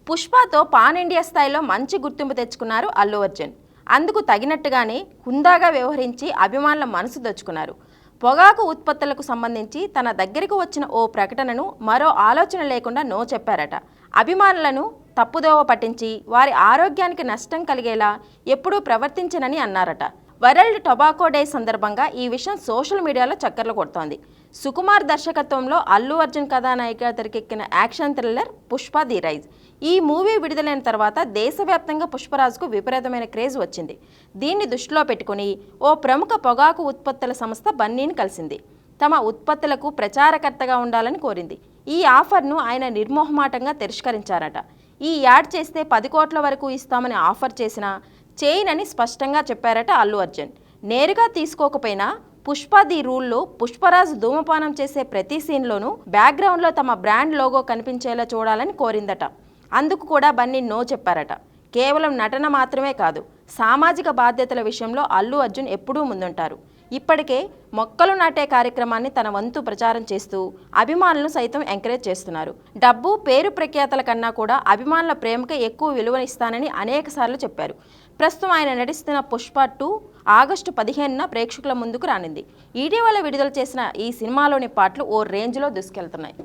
పుష్పతో pan India స్థాయిలో మంచి గుర్తింపు తెచ్చుకున్నారు అల్లు అర్జున్. అందుకు తగినట్టుగానే హుందాగా వ్యవహరించి అభిమానుల మనసు దోచుకున్నారు. పొగాకు ఉత్పత్తులకు సంబంధించి తన దగ్గరకు వచ్చిన ఓ ప్రకటనను మరో ఆలోచన లేకుండా నో చెప్పారట. అభిమానులను తప్పుదోవ పట్టించి వారి ఆరోగ్యానికి నష్టం కలిగేలా ఎప్పుడూ ప్రవర్తించనని అన్నారట. వరల్డ్ టొబాకో డే సందర్భంగా ఈ విషయం సోషల్ మీడియాలో చక్కర్లు కొడుతోంది. సుకుమార్ దర్శకత్వంలో అల్లు అర్జున్ కథానాయికగా తెరకెక్కిన action thriller Pushpa the rise. ఈ మూవీ విడుదలైన తర్వాత దేశవ్యాప్తంగా పుష్పరాజ్కు విపరీతమైన క్రేజ్ వచ్చింది. దీన్ని దృష్టిలో పెట్టుకుని ఓ ప్రముఖ పొగాకు ఉత్పత్తుల సంస్థ బన్నీని కలిసింది. తమ ఉత్పత్తులకు ప్రచారకర్తగా ఉండాలని కోరింది. ఈ ఆఫర్ను ఆయన నిర్మోహమాటంగా తిరస్కరించారట. ఈ యాడ్ చేస్తే 10 కోట్ల వరకు ఇస్తామని ఆఫర్ చేసినా చేయనని స్పష్టంగా చెప్పారట అల్లు అర్జున్. నేరుగా తీసుకోకపోయినా పుష్ప ది రూల్లో పుష్పరాజ్ ధూమపానం చేసే ప్రతి సీన్లోనూ బ్యాక్గ్రౌండ్లో తమ బ్రాండ్ లోగో కనిపించేలా చూడాలని కోరిందట. అందుకు కూడా బన్నీ నో చెప్పారట. కేవలం నటన మాత్రమే కాదు, సామాజిక బాధ్యతల విషయంలో అల్లు అర్జున్ ఎప్పుడూ ముందుంటారు. ఇప్పటికే మొక్కలు నాటే కార్యక్రమాన్ని తన వంతు ప్రచారం చేస్తూ అభిమానులను సైతం ఎంకరేజ్ చేస్తున్నారు. డబ్బు పేరు ప్రఖ్యాతల కన్నా కూడా అభిమానుల ప్రేమకే ఎక్కువ విలువనిస్తానని అనేకసార్లు చెప్పారు. ప్రస్తుతం ఆయన నటిస్తున్న పుష్ప 2 ఆగస్టు 15న ప్రేక్షకుల ముందుకు రానుంది. ఇటీవల విడుదల చేసిన ఈ సినిమాలోని పాటలు ఓ రేంజ్లో దూసుకెళ్తున్నాయి.